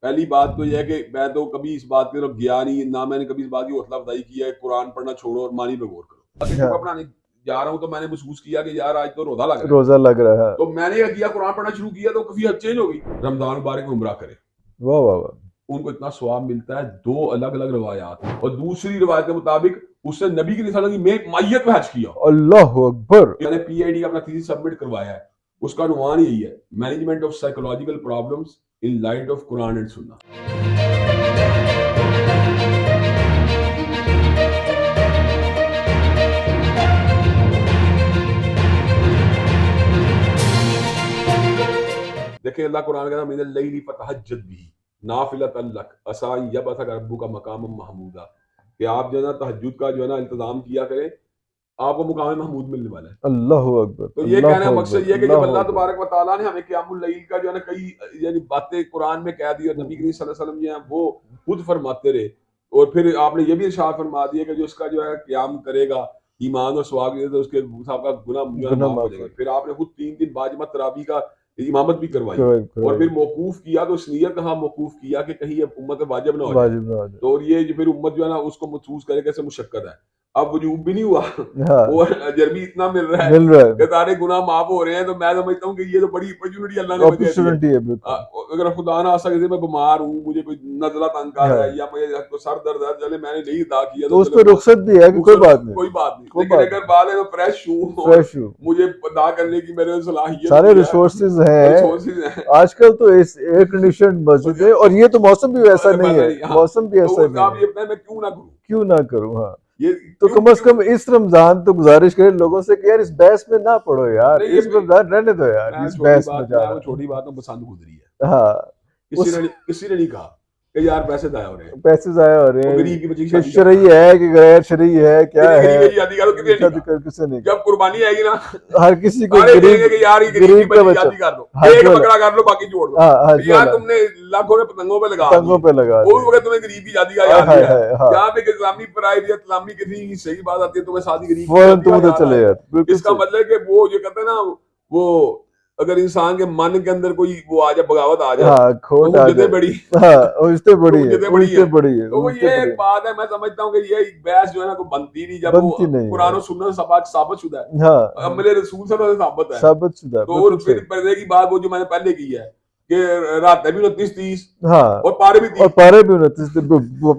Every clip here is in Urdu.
پہلی بات تو یہ ہے کہ میں تو کبھی اس بات کی طرف گیا نہیں، نہ میں نے کبھی اس بات کی حوصلہ افزائی کی ہے قرآن پڑھنا چھوڑو اور معنی پہ غور کرو۔ اگر ٹکڑا پڑھانے جا رہا ہوں تو میں نے محسوس کیا کہ یار آج تو روزہ لگ رہا ہے، روزہ لگ رہا ہے، تو میں نے کیا قرآن پڑھنا شروع کیا تو کافی حد چینج ہوگی۔ رمضان مبارک میں عمرہ کرے، واہ واہ واہ، ان کو اتنا ثواب ملتا ہے، دو الگ الگ روایات، اور دوسری روایت کے مطابق اس نے نبی کی رسالت کی مائیت میں حج کیا۔ اللہ اکبر۔ میں نے پی آئی ڈی کا اپنا تھیسس سبمٹ کروایا ہے، اس کا عنوان یہی ہے، management of psychological problems in light of Quran and سنہ۔ دیکھیں اللہ قرآن کہتا ہے من اللیل فتہجد بہ نافلۃ لک عسیٰ ان یبعثک ربک مقاما محمودا، کہ آپ جو ہے نا تہجد کا جو ہے نا انتظام کیا کریں، آپ کو مقام محمود ملنے والا ہے۔ اللہ اکبر، تو یہ اللہ کہنے کا اکبر، مقصد یہ ہے کہ جب اللہ اللہ اکبر۔ تبارک و تعالیٰ نے ہمیں قیام اللیل کا جو ہے نا کئی یعنی باتیں قرآن میں کہہ دی اور نبی کریم صلی اللہ علیہ وسلم جو ہیں وہ خود فرماتے رہے، اور پھر آپ نے یہ بھی ارشاد فرما دیا کہ جو اس کا جو ہے قیام کرے گا ایمان اور ثواب کے تو اس کے صاحب کا گناہ جو ہے گناہ معاف ہو معاف جائے گا۔ کر، پھر آپ نے خود 3 دن باجمت تراویح کا امامت بھی کروائی، اور کروائی، پھر موقوف کیا تو اس نیت کا موقوف کیا کہ کہیں اب امت واجب نہ ہو جائے، واجب نہ ہو جائے۔ تو اور یہ جو پھر امت جو ہے نا اس کو محسوس کرے کیسے مشقت ہے، اب وجوب بھی نہیں ہوا، ہاں، وہ اجر بھی اتنا مل رہا ہے مل رہا کہ ہے، سارے گناہ معاف ہو رہے ہیں، تو میں سمجھتا ہوں کہ یہ تو بڑی اپرچونٹی اللہ نے مجھے دی ہے۔ اپرچونٹی ہے بالکل۔ اگر خدا نہ خواستہ میں بیمار ہوں، مجھے کوئی نزلہ تنگ کر ہاں، رہا ہے یا مجھے سر درد ہے، چلے میں نے نہیں ادا کیا تو اس چلے پہ رخصت بھی ہے کہ کوئی بات نہیں، کوئی بات نہیں، کوئی لیکن بات اگر نہیں، بعد میں فریش ہوں اور فریش ہوں، مجھے ادا کرنے کی میرے صلاحیت سارے بھی ہے، ریسورسز ہیں، ریسورسز ہیں، آج کل تو ایئر کنڈیشن مسجد ہے، اور یہ تو موسم بھی ویسا نہیں ہے، ہاں، موسم بھی ایسا تو نہیں آپ ہے، یہ بتائیں میں کیوں نہ کروں، کیوں نہ کروں؟ ہاں، یہ تو کیوں کم از کم اس رمضان تو گزارش کرے لوگوں سے کہ یار اس بحث میں نہ پڑھو یار، نہیں، اس رمضان رہنے دو یار میں اس چھوٹی بحث میں بات میں وہ جانا۔ چھوٹی بات میں پسند گزری ہے، ہاں، کسی نے نہیں کہا کہ یار پیسے ضائع ہو رہے ہیں، پیسے ضائع ہو رہے وہ ہیں غریب کی بچی کی کہ شادی کر، شرعی ہے کہ غیر شرعی ہے کیا ہے، غریب کی شادی کرو، کسی نے نہیں شادی کہا۔ کر کسی نے جب قربانی آئے گی نا ہر کسی کو سارے کہیں غریب گے کہ یار یہ غریب کی کا بچی کی بچہ شادی کر دو، حج ایک والا، بکرا کر لو باقی چھوڑ دو، ہاں حج یار والا تم نے لاکھوں نے پتنگوں پہ لگا پتنگوں دیے، پہ لگا وہ دیا، وقت تمہیں غریب کی شادی کا ہائے یاد ہائے نہیں ہے، ہائے، ہاں، جہاں پہ اسلامی پرائز یا اسلامی کسی صحیح بات آتی ہے تمہیں شادی غریب کی فوراً شادی تم کا ادھر یاد چلے آئے گا۔ جاتے، بالکل اس کا صحیح، مطلب ہے کہ وہ جو کہتے ہیں نا، وہ اگر انسان کے من کے اندر کوئی وہ آ جائے، بغاوت آ جائے ہاں تو کھوٹ آ حجتیں جائے، بڑی ہاں اوجتے بڑی ہے، حجتیں بڑی اوجتے ہیں، بڑی ہے، تو وہ اوجتے یہ بڑی ایک ہے، بات ہے، میں سمجھتا ہوں کہ یہ بحث جو ہے نا کوئی بنتی نہیں جب وہ بنتی نہیں قرآن ہے، و سنت سبق ثابت شدہ ہے، ہاں عمل رسول صلی اللہ علیہ وسلم ثابت ہے، ثابت شدہ ہے، تو بالکل اور صحیح، پھر پردے کی بات وہ جو میں نے پہلے کی ہے کہ راتیں بھی 29-30 ہاں، اور پارے بھی اور 30، پارے بھی 29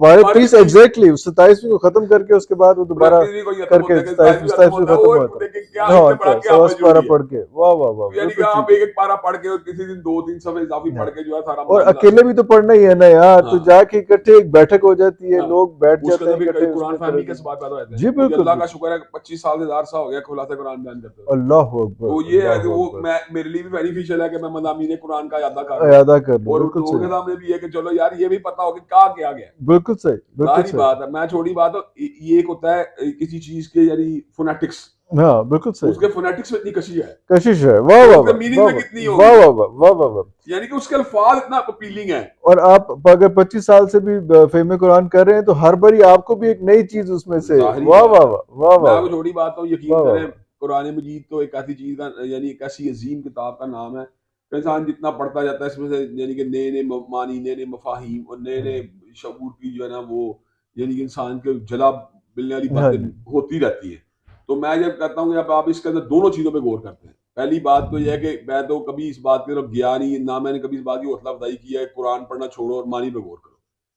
پارے پارے بھی 30 30، ایگزیکٹلی 27ویں کو ختم کر کے اس کے بعد وہ دوبارہ 29ویں کو یہ ختم کر کے ہوتا ہے کہ 27ویں ختم 27ویں ہوتا ہے، ختم اور ہوتا دیکھیں کیا ہے، اس ہاں سے بڑا کیا سوا عمل پارا ضروری ہے، پڑھ کے، واہ واہ واہ، یعنی کہ بالکل آپ ٹھیک ایک پارا پڑھ کے اور کسی دن 2-3 صفحے اضافی ہے، پڑھ کے جو ہے سارا اور معاملہ، اکیلے بھی تو پڑھنا ہی ہے نا یار، تو ہاں جا کے اکٹھے ایک بیٹھک ہو جاتی ہے، ہاں، لوگ بیٹھ اس کے جاتے اندر ہیں پھر اکٹھے اس قرآن میں فہمی کے اسباب پیدا ہوتے ہیں، جی مجھے بالکل اللہ کا بالکل، شکر ہے کہ 25 سال سے زیادہ ہو گیا خلاصہ قرآن بیان کرتے ہوئے، اللہ اکبر، تو یہ ہے اللہ کہ وہ اکبر، میرے لیے بھی بینیفیشل ہے کہ میں مضامین قرآن کا اعادہ کر لوں، اعادہ کر لوں، اور بالکل لوگوں کے صحیح، سامنے بھی ہے کہ چلو یار یہ بھی پتا ہو کہ کہا کیا گیا ہے۔ بالکل صحیح، بالکل ظاہری صحیح، بات ہے، میں چھوٹی بات ہو، یہ ایک ہوتا ہے کسی چیز کے یعنی فونیٹکس، ہاں بالکل اس صحیح، کے فونیٹکس میں اتنی کشش ہے، کشش ہے، واہ تو واہ اس کے واہ، میننگ واہ میں کتنی واہ، ہوگی، واہ واہ واہ، واہ واہ، یعنی کہ اس کے الفاظ اتنا اپیلنگ ہیں۔ اور آپ اگر 25 سال سے بھی فہم قرآن کر رہے ہیں تو ہر باری آپ کو بھی ایک نئی چیز اس میں سے، ظاہری واہ بات واہ ہے، واہ، واہ میں واہ آپ کو واہ، چھوٹی بات ہوں، یقین واہ واہ کریں واہ، قرآن مجید تو ایک ایسی چیز کا یعنی ایک ایسی عظیم کتاب کا نام ہے کہ انسان جتنا پڑھتا جاتا ہے اس میں سے یعنی کہ نئے نئے معنی، نئے نئے مفاہیم اور نئے نئے شعور کی جو ہے نا وہ یعنی کہ انسان کے جلا ملنے والی ہاں باتیں جی، ہوتی رہتی ہیں۔ تو میں جب کہتا ہوں کہ اب آپ اس کے اندر دونوں چیزوں پہ غور کرتے ہیں، پہلی بات تو یہ ہے کہ میں تو کبھی اس بات کی طرف گیا نہیں، نہ میں نے کبھی اس بات کی حوصلہ افزائی کی ہے قرآن پڑھنا چھوڑو اور معنی پہ غور کرو،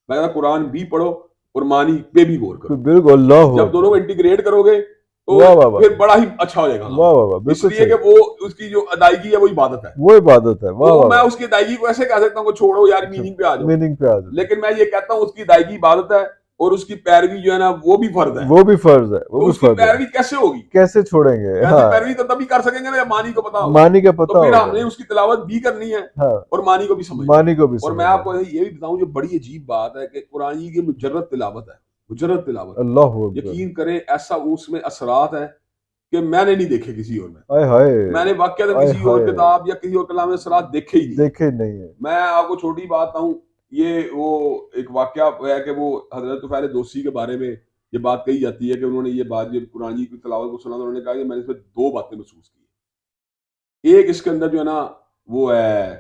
میں کہتا قرآن بھی پڑھو اور معنی پہ بھی غور کرو، بالکل، اللہ جب دونوں کو اکبر، انٹیگریٹ کرو گے تو واہ واہ واہ، پھر بڑا ہی اچھا ہو جائے گا کام، واہ واہ واہ، اس بالکل لیے کہ صحیح، وہ اس کی جو ادائیگی ہے وہ عبادت ہے، وہ عبادت ہے، واہ تو واہ میں واہ، اس کی ادائیگی کو ایسے کہہ سکتا ہوں کہ چھوڑو یار میننگ پہ آ جاؤ، میننگ پہ آ جاتا لیکن میں یہ کہتا ہوں اس کی ادائیگی عبادت ہے اور اس کی پیروی جو ہے نا وہ بھی فرض ہے، ہے، وہ بھی فرض ہے، وہ تو بھی اس کی فرض ہے، پیروی کیسے ہوگی، کیسے چھوڑیں گے، کیسے ہاں پیروی تو تبھی کر سکیں گے نا جب معنی کو پتا ہوگا، معنی کا تو پتہ پھر ہم ہوگا، نے اس کی تلاوت بھی کرنی ہے ہاں اور معنی کو بھی سمجھنا ہے۔ معنی کو بھی اور میں سمجھنا آپ کو یہ بھی بتاؤں جو بڑی عجیب بات ہے کہ قرآن کی مجرد تلاوت ہے، مجرد تلاوت، اللہ اکبر، یقین کریں ایسا اس میں اثرات ہیں کہ میں نے نہیں دیکھے کسی اور میں، ہائے ہائے، میں نے واقعہ ہائے کسی اور ہائے، کتاب یا کسی اور کلام میں اثرات دیکھے ہی نہیں۔ دیکھے نہیں ہے، میں آپ کو چھوٹی بات بتاؤں، یہ وہ ایک واقعہ ہے کہ وہ حضرت طفیل دوسی کے بارے میں یہ بات کہی جاتی ہے کہ انہوں نے یہ بات جب قرآن کی تلاوت کو سنا تو انہوں نے کہا کہ میں نے اس میں دو باتیں محسوس کی، ایک اس کے اندر جو ہے نا وہ ہے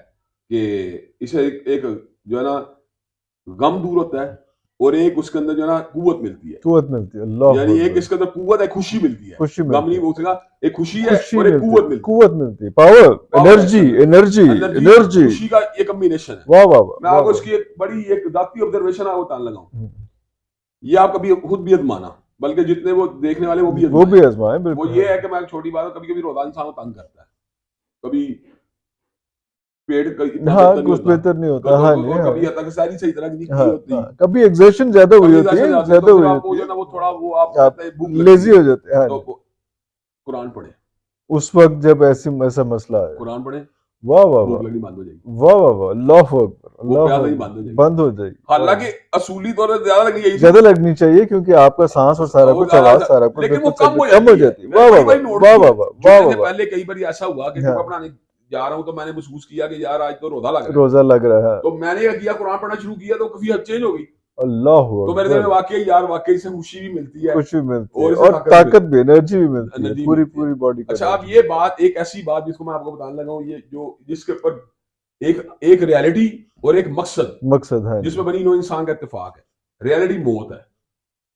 کہ اسے ایک جو ہے نا غم دور ہوتا ہے اور ایک اس کے اندر جو ہے نا قوت ملتی ہے. قوت ملتی ہے. اللہ یعنی ایک اس کے اندر قوت ہے, خوشی ملتی ہے, خوشی غم ملتی نہیں ہے, بول سکا, ایک خوشی ہے خوشی اور ایک ملتی قوت ہے, ملتی ہے. قوت ملتی ہے, power, energy, energy, energy, energy. خوشی کا یہ کمبینیشن ہے. واہ واہ میں واہ آپ کو اس واہ. کی ایک بڑی ایک ذاتی آبزرویشن آپ کو بتانے لگا ہوں. یہ آپ کبھی خود بھی ازمانا, بلکہ جتنے وہ دیکھنے والے وہ بھی وہ بھی ازمائیں. آزمائیں, وہ بالکل. یہ ہے کہ میں چھوٹی بات, کبھی کبھی روزہ انسان کو تنگ کرتا ہے, کبھی پیٹ اتنا ہاں, بہتر نہیں کچھ ہوتا, بہتر نہیں ہوتا. ہاں جی, اور ہاں کبھی حتیٰ کہ ساری صحیح طرح کی نہیں کی ہاں ہوتی, ہاں, کبھی ایگزرشن زیادہ ہوئی کبھی ہوتی ہے, زیادہ زیادہ تو پھر ہوئی آپ کو جو ہوتی ہے نا وہ تھوڑا وہ ہے, آپ کو آپ کہتے ہیں بھوک لگتی لیزی ہے ہو جاتے ہیں. ہاں تو جی, قرآن پڑھیں, اس وقت جب ایسا مسئلہ ہے. قرآن پڑھیں, واہ واہ بھوک واہ لگنی بند ہو جائے گی, واہ واہ واہ, اللہ اکبر, وہ اللہ پیاس لگنی اکبر, بند ہو جائے گی. بند ہو جائے گی. حالانکہ اصولی طور پر زیادہ لگنی چاہیے, زیادہ لگنی چاہیے کیونکہ آپ کا سانس اور سارا کچھ, آواز سارا کچھ لیکن وہ بالکل کم کم ہو ہو جاتی ہے. میں واہ بڑی واہ بڑی نوٹ واہ کیا. واہ واہ جمعے واہ سے واہ. پہلے کئی بار ایسا ہوا کہ جمعہ پڑھانے جا رہا ہوں تو میں نے محسوس کیا کہ یار آج تو روزہ لگ رہا ہے, روزہ لگ رہا ہے. تو میں نے کیا قرآن پڑھنا شروع کیا تو کافی حد چینج ہو گئی. اللہ تو میرے دل میں اکبر, واقعی یار واقعی سے خوشی بھی ملتی ہے خوشی ملتی اور ہے اسے اور طاقت طاقت بھی, انرجی بھی ملتی ہے, انرجی پوری ملتی ہے. پوری باڈی کا. اچھا, اب یہ بات ایک ایسی بات جس کو میں آپ کو بتانے لگا ہوں, یہ جو جس کے اوپر ایک ریالٹی اور ایک مقصد مقصد ہے جس میں بنی نوع انسان کا اتفاق ہے. ریالٹی موت ہے,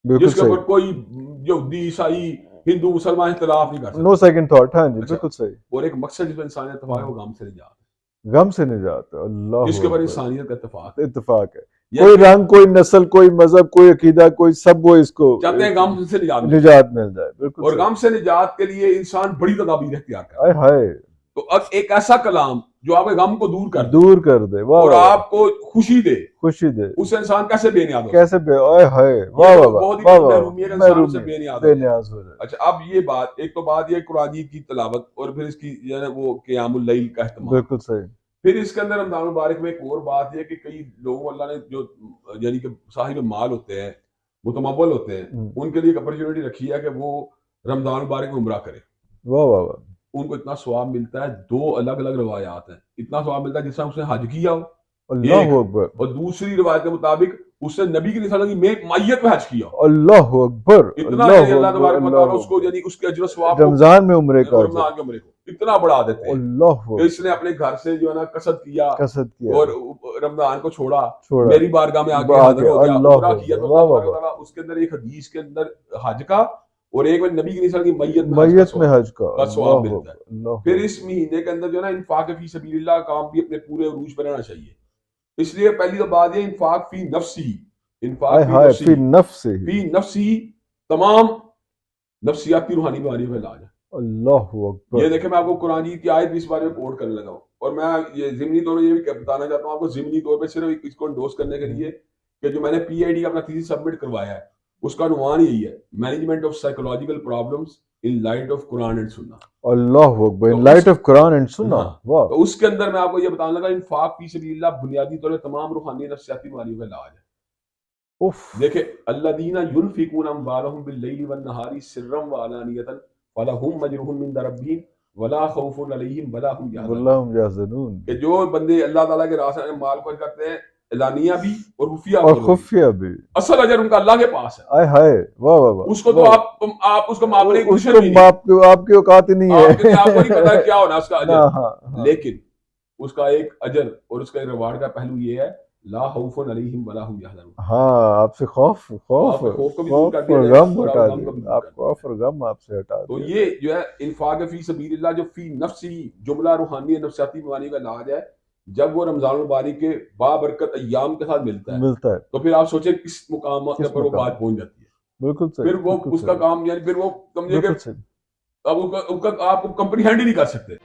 بالکل جس کے صحیح, اوپر کوئی یہودی عیسائی ہندو مسلمان اختلاف نہیں کر نو سکتا. Second thought. ہاں جی, اچھا, بالکل صحیح. اور ایک مقصد جس میں انسان کا اتفاق ہے وہ غم سے نجات ہے, غم سے نجات, اللہ جس کے اوپر اکبر, انسانیت کا اتفاق ہے. اتفاق ہے. یہ کوئی کہ رنگ, کوئی نسل, کوئی مذہب, کوئی عقیدہ, کوئی سب وہ اس کو چاہتے ہیں غم سے نجات مل جائے, نجات مل جائے. بالکل اور صحیح. غم سے نجات کے لیے انسان بڑی تدابیر اختیار کرتا ہائے ہے. ہائے, تو اب ایک ایسا کلام جو آپ کے غم کو دور کر دے دور کر دے, واہ اور واہ واہ, آپ کو خوشی دے, خوشی دے, اس انسان کیسے بے نیاز ہو سکتا کیسے بے, آئے ہائے, ہے. واہ یہ واہ تو واہ بہت ہی واہ بڑی واہ, محرومی ہے کہ انسان اس سے محرومی, بے نیاز بے ہو جائے. نیاز ہو جائے. اچھا, اب یہ بات, ایک تو بات یہ قرآن کی تلاوت اور پھر اس کی جو ہے نا وہ قیام اللیل کا اہتمام. بالکل صحیح. پھر اس کے اندر رمضان المبارک میں ایک اور بات یہ کہ کئی لوگوں اللہ نے جو یعنی کہ صاحب مال ہوتے ہیں, متمول ہوتے ہیں, ان کے لیے ایک اپرچونٹی رکھی ہے کہ وہ رمضان المبارک میں عمرہ کرے. واہ واہ واہ, ان کو اتنا ثواب ملتا ہے, دو الگ الگ روایات ہیں, اتنا ثواب ملتا ہے جس سے اس نے حج کیا ہو ایک, اللہ اکبر, اور دوسری روایت کے مطابق اس نے نبی کی رسالت کی مائیت میں حج کیا ہو. اللہ اکبر, اتنا اللہ یعنی اللہ اکبر, تبارک و تعالیٰ اللہ اس کو اکبر. یعنی اس کے اجر و ثواب کو رمضان میں عمرے کا اجر, رمضان کے عمرے کو اتنا بڑھا دیتے ہیں اللہ کہ اس نے اپنے گھر سے جو ہے نا قصد کیا قصد کیا, اور رمضان کو چھوڑا, چھوڑا, میری بارگاہ میں آگے حاضر ہو گیا, اللہ عمرہ کیا. اکبر, تو واہ اللہ واہ تبارک و واہ, تعالیٰ اس کے اندر ایک حدیث کے اندر حج کا اور ایک میں نبی کی رسالت کی میت میں حج کا میت میں ثواب حج کا, ثواب اللہ ملتا ہے. اکبر, اللہ پھر اکبر. اس مہینے کے اندر جو ہے نا انفاق فی سبیل اللہ کا کام بھی اپنے پورے عروج پہ رہنا چاہیے. اس لیے پہلی تو بات یہ انفاق فی نفسی, انفاق ہائے فی ہائے, نفسی, فی نفس ہی, فی نفسی تمام نفسیاتی روحانی بیماریوں کا علاج ہے. اللہ اکبر. یہ دیکھیں, میں آپ کو قرآن کی آیت بھی اس بارے میں کوٹ کرنے لگا ہوں, اور میں یہ ضمنی طور پر یہ بھی بتانا چاہتا ہوں آپ کو, ضمنی طور پہ صرف اس کو انڈوس کرنے کے لیے کہ جو میں نے پی آئی ڈی کا اپنا تھیسس سبمٹ کروایا ہے اس کا عنوان یہی ہے, management of psychological problems in light of Quran and سنہ. اللہ اکبر, تو in light of Quran and سنہ, ہاں, واہ. تو اس کے اندر میں آپ کو یہ بتانے لگا انفاق فی سبیل اللہ بنیادی طور پر تمام روحانی نفسیاتی بیماریوں کا علاج ہے. اف, دیکھیں, الذین ینفقون اموالهم باللیل والنہار سرا وعلانیۃ فلہم اجرہم عند ربہم ولا خوف علیہم ولا هم یحزنون. واللہ ہم یحزنون, کہ جو بندے اللہ تعالیٰ کے راستے میں مال خرچ کرتے ہیں, اعلانیہ بھی اور خفیہ اور طور پر بھی, خفیہ بھی, اصل اجر ان کا اللہ کے پاس ہے. آئے ہائے, واہ واہ واہ, اس کو تو آپ اس کو ماپنے کی اس کوشش کو بھی نہیں, آپ کی اوقات ہی نہیں آپ ہے, کو نہیں پتا کیا ہونا اس کا نہ, اجر. ہاں ہاں, لیکن اس کا ایک اجر اور اس کا ایک ریوارڈ کا پہلو یہ ہے, لا خوف علیہم ولا هم یحزنون. ہاں, آپ سے خوف, آپ کے خوف کو بھی دور کر دیا اور جائے گا غم اور ہٹا آپ غم دیا, کو بھی دور آپ کر دیا خوف جائے اور غم آپ سے ہٹا گا. تو دیا. یہ جو ہے انفاق فی سبیل اللہ جو فی نفسی جملہ روحانی نفسیاتی بیماریوں کا علاج ہے, جب وہ رمضان المبارک کے بابرکت ایام کے ساتھ ملتا ہے تو پھر آپ سوچیں کس مقام پر وہ بات پہنچ جاتی ہے. بالکل صحیح, پھر وہ اس کا کام یعنی پھر وہ سمجھے کہ بالکل صحیح. اب آپ کو کمپریہینڈ ہی نہیں کر سکتے.